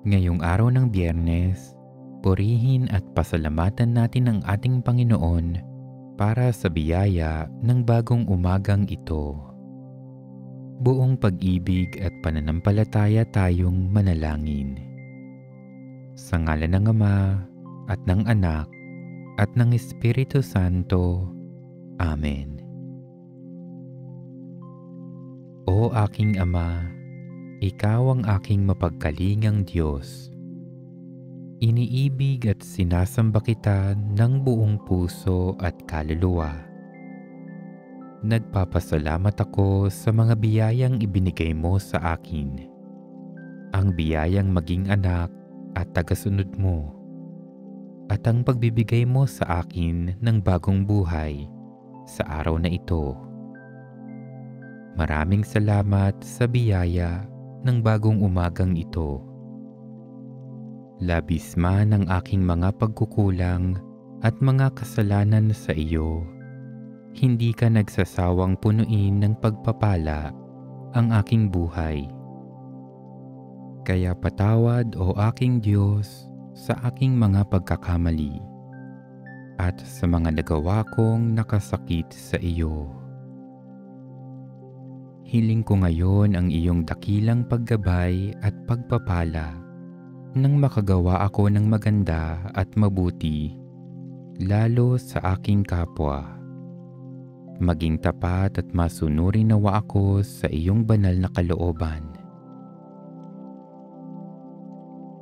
Ngayong araw ng Biyernes, purihin at pasalamatan natin ang ating Panginoon para sa biyaya ng bagong umagang ito. Buong pag-ibig at pananampalataya tayong manalangin. Sa ngalan ng Ama at ng Anak at ng Espiritu Santo. Amen. O aking Ama, Ikaw ang aking mapagkalingang Diyos. Iniibig at sinasamba kita ng buong puso at kaluluwa. Nagpapasalamat ako sa mga biyayang ibinigay mo sa akin. Ang biyayang maging anak at tagasunod mo. At ang pagbibigay mo sa akin ng bagong buhay sa araw na ito. Maraming salamat sa biyaya ng bagong umagang ito. Labis man ang aking mga pagkukulang at mga kasalanan sa iyo, hindi ka nagsasawang punuin ng pagpapala ang aking buhay. Kaya patawad o aking Diyos sa aking mga pagkakamali at sa mga nagawa kong nakasakit sa iyo. Hiling ko ngayon ang iyong dakilang paggabay at pagpapala nang makagawa ako ng maganda at mabuti, lalo sa aking kapwa. Maging tapat at masunurin nawa ako sa iyong banal na kalooban.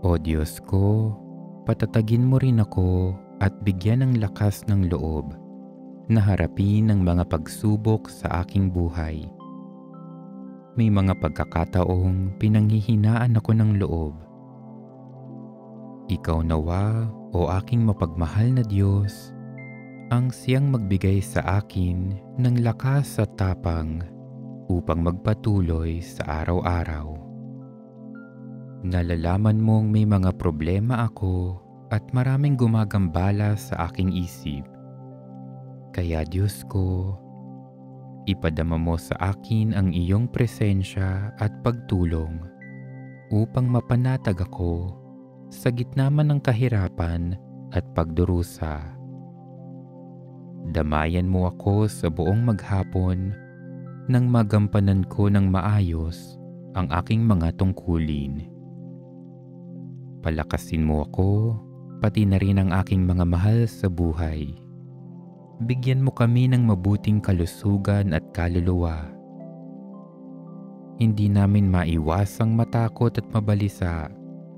O Diyos ko, patatagin mo rin ako at bigyan ng lakas ng loob na harapin ang mga pagsubok sa aking buhay. May mga pagkakataong pinanghihinaan ako ng loob. Ikaw nawa, o aking mapagmahal na Diyos, ang siyang magbigay sa akin ng lakas at tapang upang magpatuloy sa araw-araw. Nalalaman mong may mga problema ako at maraming gumagambala sa aking isip. Kaya Diyos ko, ipadama mo sa akin ang iyong presensya at pagtulong upang mapanatag ako sa gitna man ng kahirapan at pagdurusa. Damayan mo ako sa buong maghapon nang magampanan ko ng maayos ang aking mga tungkulin. Palakasin mo ako, pati na rin ang aking mga mahal sa buhay. Bigyan mo kami ng mabuting kalusugan at kaluluwa. Hindi namin maiwasang matakot at mabalisa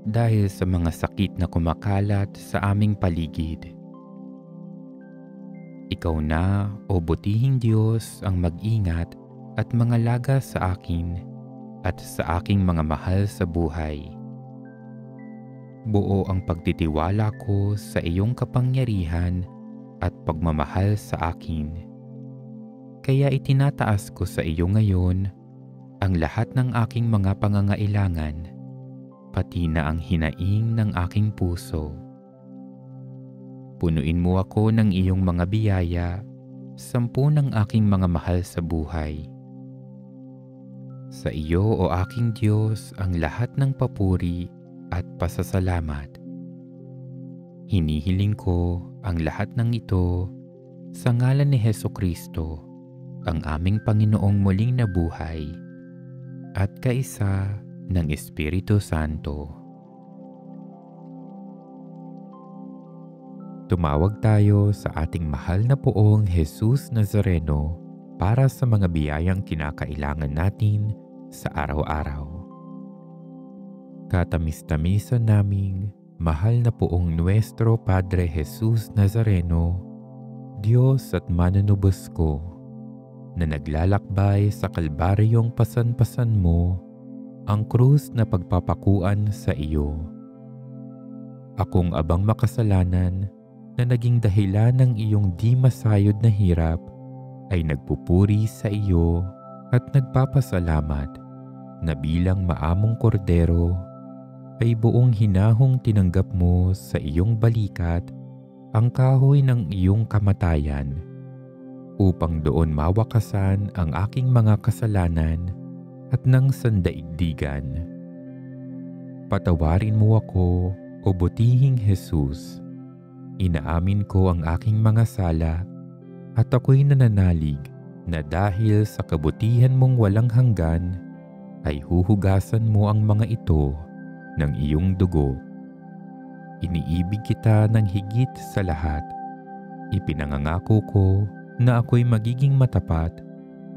dahil sa mga sakit na kumakalat sa aming paligid. Ikaw na, o butihing Diyos, ang mag-ingat at mangalaga sa akin at sa aking mga mahal sa buhay. Buo ang pagtitiwala ko sa iyong kapangyarihan at pagmamahal sa akin. Kaya itinataas ko sa iyo ngayon ang lahat ng aking mga pangangailangan, pati na ang hinaing ng aking puso. Punuin mo ako ng iyong mga biyaya, 10 ng aking mga mahal sa buhay. Sa iyo, o aking Diyos, ang lahat ng papuri at pasasalamat. Hinihiling ko ang lahat ng ito sa ngalan ni Hesukristo, ang aming Panginoong muling nabuhay at kaisa ng Espiritu Santo. Tumawag tayo sa ating mahal na poong Jesus Nazareno para sa mga biyayang kinakailangan natin sa araw-araw. Katamis-tamisan naming mahal na poong Nuestro Padre Jesus Nazareno, Diyos at manunubos ko, na naglalakbay sa kalbaryong pasan-pasan mo ang krus na pagpapakuan sa iyo. Akong abang makasalanan na naging dahilan ng iyong di masayod na hirap ay nagpupuri sa iyo at nagpapasalamat na bilang maamong kordero ay buong hinahong tinanggap mo sa iyong balikat ang kahoy ng iyong kamatayan upang doon mawakasan ang aking mga kasalanan at ng sandaigdigan. Patawarin mo ako, o butihing Jesus. Inaamin ko ang aking mga sala at ako'y nananalig na dahil sa kabutihan mong walang hanggan ay huhugasan mo ang mga ito ng iyong dugo. Iniibig kita ng higit sa lahat. Ipinangangako ko na ako'y magiging matapat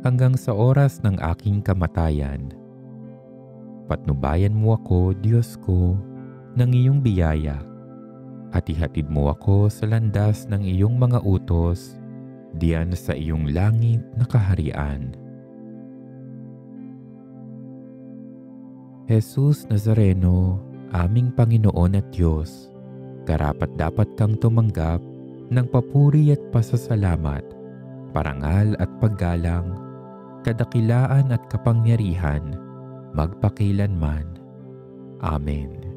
hanggang sa oras ng aking kamatayan. Patnubayan mo ako, Diyos ko, ng iyong biyaya at ihatid mo ako sa landas ng iyong mga utos diyan sa iyong langit na kaharian. Jesus Nazareno, aming Panginoon at Diyos, karapat-dapat kang tumanggap ng papuri at pasasalamat, parangal at paggalang, kadakilaan at kapangyarihan, magpakilanman. Amen.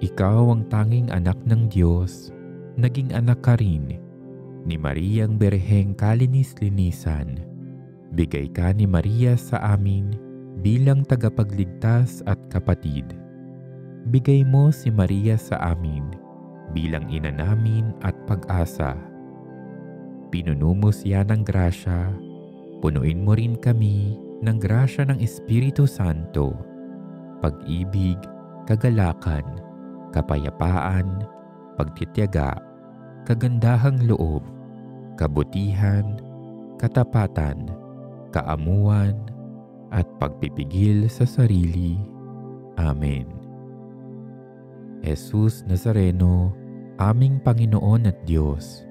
Ikaw ang tanging anak ng Diyos, naging anak ka rin ni Mariang Berheng kalinis-linisan. Bigay ka ni Maria sa amin bilang tagapagligtas at kapatid. Bigay mo si Maria sa amin bilang ina namin at pag-asa. Pinuno mo siya ng grasya, punuin mo rin kami ng grasya ng Espiritu Santo, pag-ibig, kagalakan, kapayapaan, pagtitiyaga, kagandahang loob, kabutihan, katapatan, kaamuan, at pagpipigil sa sarili. Amen. Jesus Nazareno, aming Panginoon at Diyos,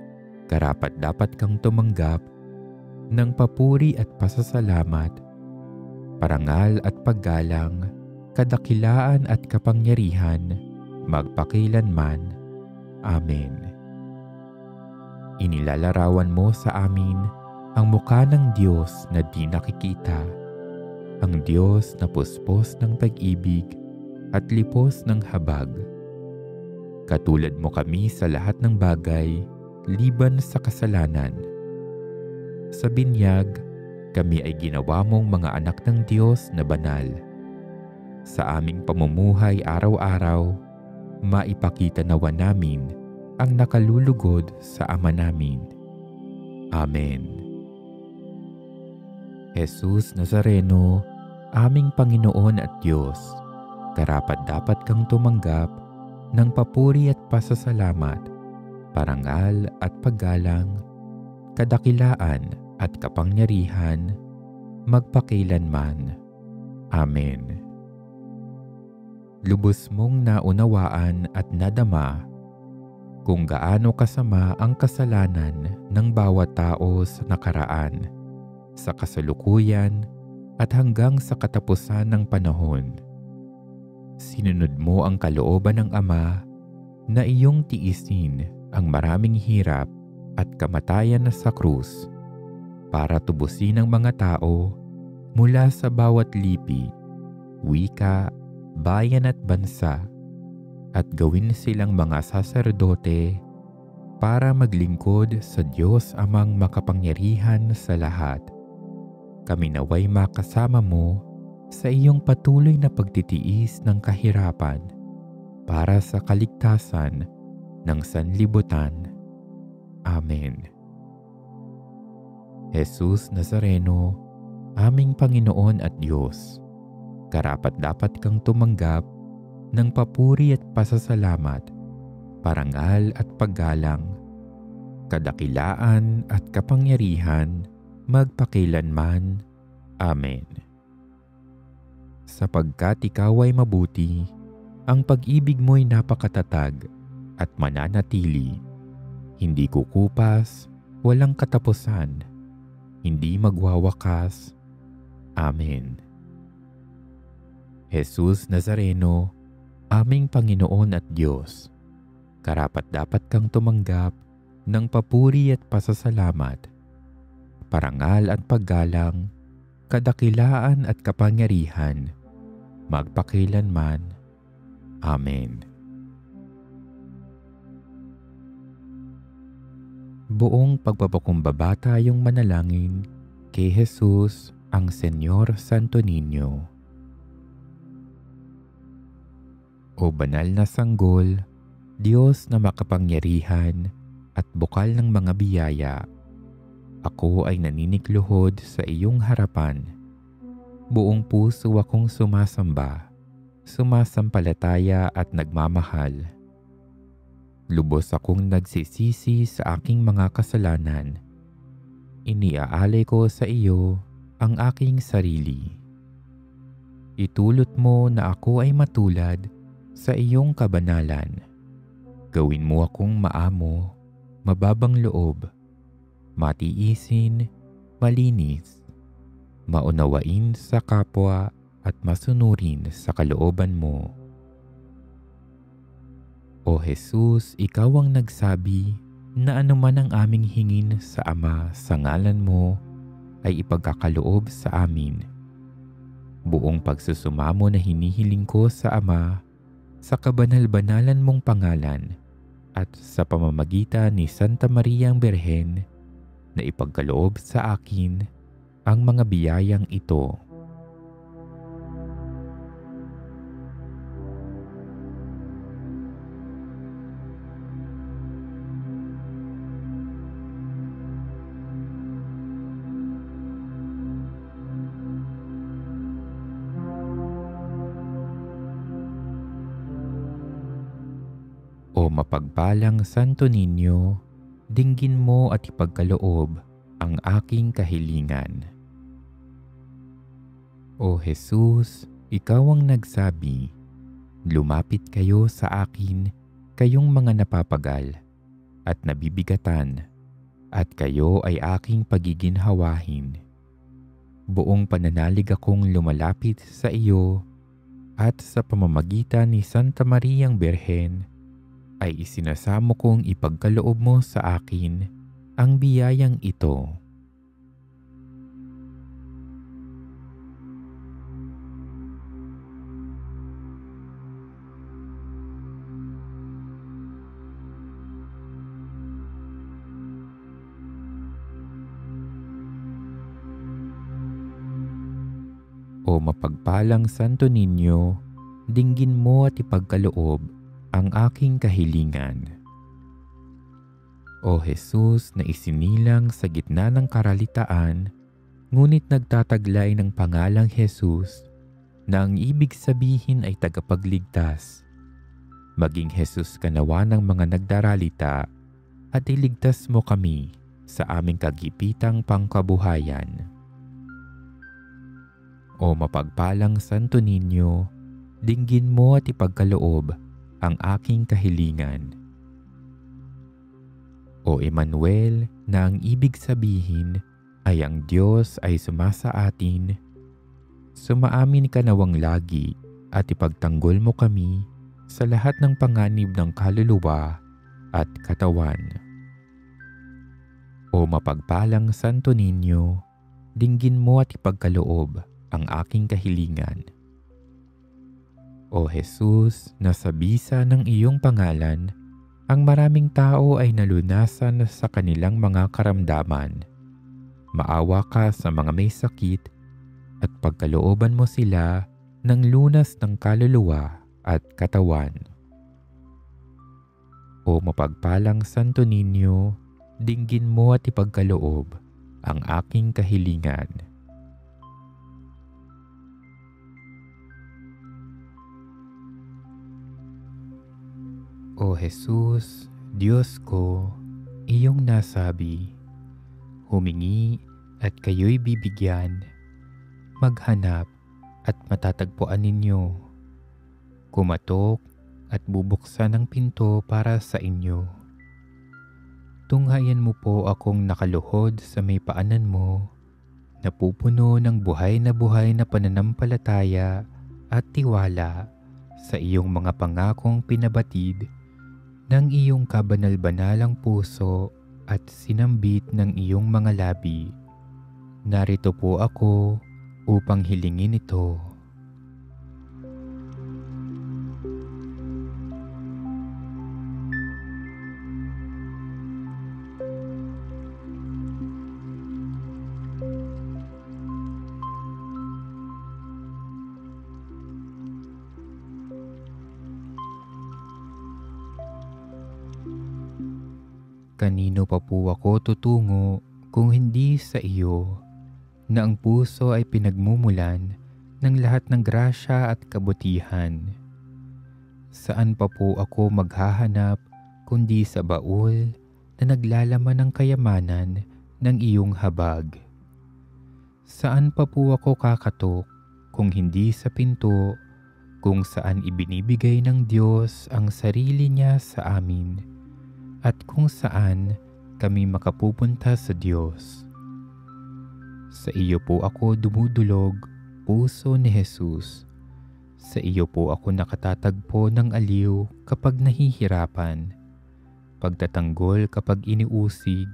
karapat-dapat kang tumanggap ng papuri at pasasalamat, parangal at paggalang, kadakilaan at kapangyarihan, magpakilanman. Amen. Inilalarawan mo sa amin ang mukha ng Diyos na di nakikita, ang Diyos na puspos ng pag-ibig at lipos ng habag. Katulad mo kami sa lahat ng bagay, liban sa kasalanan. Sa binyag, kami ay ginawa mong mga anak ng Diyos na banal. Sa aming pamumuhay araw-araw, maipakita nawa namin ang nakalulugod sa Ama namin. Amen. Jesus Nazareno, aming Panginoon at Diyos, karapat-dapat kang tumanggap ng papuri at pasasalamat, parangal at paggalang, kadakilaan at kapangyarihan, magpakilanman. Amen. Lubos mong naunawaan at nadama kung gaano kasama ang kasalanan ng bawat tao sa nakaraan, sa kasalukuyan at hanggang sa katapusan ng panahon. Sinunod mo ang kalooban ng Ama na iyong tiisin ang maraming hirap at kamatayan sa krus para tubusin ang mga tao mula sa bawat lipi, wika, bayan at bansa at gawin silang mga saserdote para maglingkod sa Diyos Amang makapangyarihan sa lahat. Kami naway makasama mo sa iyong patuloy na pagtitiis ng kahirapan para sa kaligtasan ng sanlibutan. Amen. Jesus Nazareno, aming Panginoon at Diyos, karapat-dapat kang tumanggap ng papuri at pasasalamat, parangal at paggalang, kadakilaan at kapangyarihan, magpakilanman. Amen. Sapagkat ikaw ay mabuti, ang pag-ibig mo'y napakatatag at mananatili, hindi kukupas, walang katapusan, hindi magwawakas. Amen. Jesus Nazareno, aming Panginoon at Diyos, karapat-dapat kang tumanggap ng papuri at pasasalamat, parangal at paggalang, kadakilaan at kapangyarihan, magpakilanman. Amen. Buong pagpapakumbaba tayong manalangin kay Jesus, ang Senyor Santo Niño. O banal na sanggol, Diyos na makapangyarihan at bukal ng mga biyaya, ako ay naninikluhod sa iyong harapan. Buong puso akong sumasamba, sumasampalataya at nagmamahal. Lubos akong nagsisisi sa aking mga kasalanan. Iniaalay ko sa iyo ang aking sarili. Itulot mo na ako ay matulad sa iyong kabanalan. Gawin mo akong maamo, mababang loob, matiisin, malinis, maunawain sa kapwa at masunurin sa kalooban mo. O Jesus, ikaw ang nagsabi na anuman ang aming hingin sa Ama sa ngalan mo ay ipagkakaloob sa amin. Buong pagsusumamo na hinihiling ko sa Ama sa kabanal-banalan mong pangalan at sa pamamagitan ni Santa Mariang Birhen na ipagkaloob sa akin ang mga biyayang ito. O mapagpalang Santo Niño, dinggin mo at ipagkaloob ang aking kahilingan. O Jesus, ikaw ang nagsabi, lumapit kayo sa akin, kayong mga napapagal at nabibigatan, at kayo ay aking pagiginhawahin. Buong pananalig akong lumalapit sa iyo at sa pamamagitan ni Santa Mariang Birhen ay isinasamo kong ipagkaloob mo sa akin ang biyayang ito. O mapagpalang Santo Niño, dinggin mo at ipagkaloob ang aking kahilingan. O Jesus na isinilang sa gitna ng karalitaan, ngunit nagtataglay ng pangalang Jesus na ang ibig sabihin ay tagapagligtas. Maging Jesus ka nawa ng mga nagdaralita at iligtas mo kami sa aming kagipitang pangkabuhayan. O mapagpalang Santo Niño, dinggin mo at ipagkaloob ang aking kahilingan. O Emmanuel, na ang ibig sabihin ay ang Diyos ay sumasa atin, sumaamin ka nawang lagi at ipagtanggol mo kami sa lahat ng panganib ng kaluluwa at katawan. O mapagpalang Santo Niño, dinggin mo at ipagkaloob ang aking kahilingan. O Jesus, na sa bisa ng iyong pangalan, ang maraming tao ay nalunasan sa kanilang mga karamdaman. Maawa ka sa mga may sakit at pagkalooban mo sila ng lunas ng kaluluwa at katawan. O mapagpalang Santo Niño, dinggin mo at ipagkaloob ang aking kahilingan. O Jesus, Diyos ko, iyong nasabi, humingi at kayo'y bibigyan, maghanap at matatagpuan ninyo, kumatok at bubuksan ang pinto para sa inyo. Tunghayan mo po akong nakaluhod sa may paanan mo, napupuno ng buhay na pananampalataya at tiwala sa iyong mga pangakong pinabatid ng iyong kabanal-banalang puso at sinambit ng iyong mga labi. Narito po ako upang hilingin ito. Kanino pa po ako tutungo kung hindi sa iyo, na ang puso ay pinagmumulan ng lahat ng grasya at kabutihan. Saan pa po ako maghahanap kundi sa baul na naglalaman ng kayamanan ng iyong habag? Saan pa po ako kakatok kung hindi sa pinto kung saan ibinibigay ng Diyos ang sarili niya sa amin at kung saan kami makapupunta sa Diyos? Sa iyo po ako dumudulog, puso ni Jesus. Sa iyo po ako nakatatagpo ng aliw kapag nahihirapan, pagtatanggol kapag iniusig,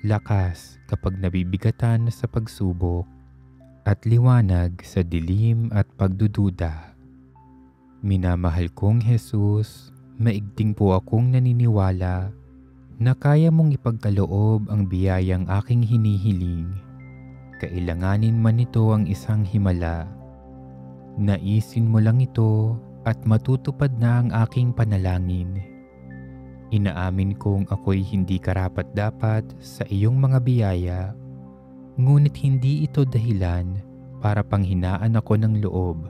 lakas kapag nabibigatan sa pagsubok, at liwanag sa dilim at pagdududa. Minamahal kong Jesus, maigting po akong naniniwala na kaya mong ipagkaloob ang biyayang aking hinihiling. Kailanganin man ito ang isang himala. Naisin mo lang ito at matutupad na ang aking panalangin. Inaamin kong ako'y hindi karapat-dapat sa iyong mga biyaya, ngunit hindi ito dahilan para panghinaan ako ng loob.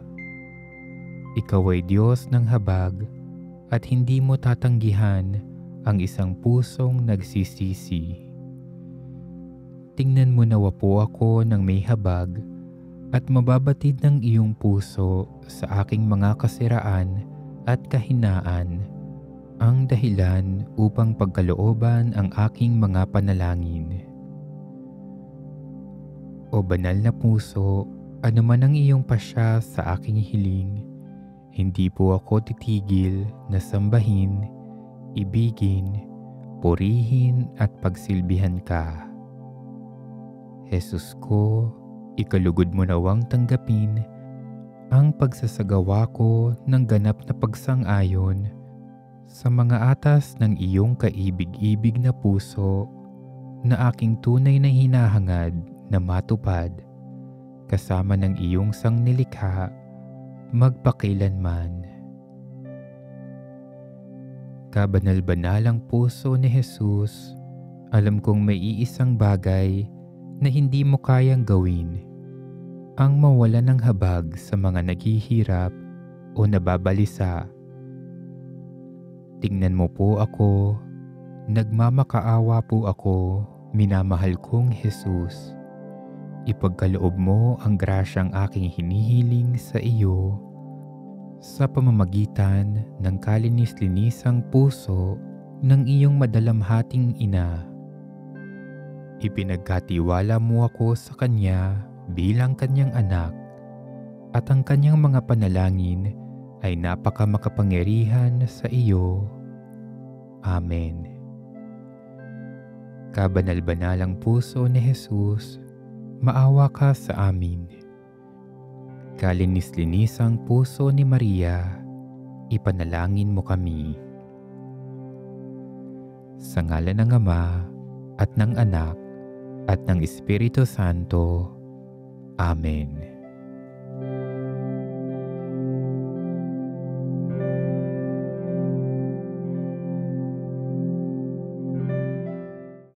Ikaw ay Diyos ng habag at hindi mo tatanggihan ang isang pusong nagsisisi. Tingnan mo nawa po ako ng may habag at mababatid ng iyong puso sa aking mga kasiraan at kahinaan ang dahilan upang pagkalooban ang aking mga panalangin. O banal na puso, ano man ang iyong pasya sa aking hiling, hindi po ako titigil na sambahin, ibigin, purihin at pagsilbihan ka. Jesus ko, ikalugod mo nawang tanggapin ang pagsasagawa ko ng ganap na pagsang-ayon sa mga atas ng iyong kaibig-ibig na puso na aking tunay na hinahangad na matupad kasama ng iyong sangnilikha magpakailanman. Kabanal-banalang puso ni Jesus, alam kong may iisang bagay na hindi mo kayang gawin, ang mawala ng habag sa mga naghihirap o nababalisa. Tingnan mo po ako, nagmamakaawa po ako, minamahal kong Jesus. Ipagkaloob mo ang grasyang aking hinihiling sa iyo sa pamamagitan ng kalinis-linisang puso ng iyong madalamhating ina. Ipinagkatiwala mo ako sa Kanya bilang Kanyang anak at ang Kanyang mga panalangin ay napakamakapangyarihan sa iyo. Amen. Kabanal-banalang puso ni Jesus, maawa ka sa amin. Kalinis-linisang puso ni Maria, ipanalangin mo kami. Sa ngalan ng Ama at ng Anak at ng Espiritu Santo. Amen.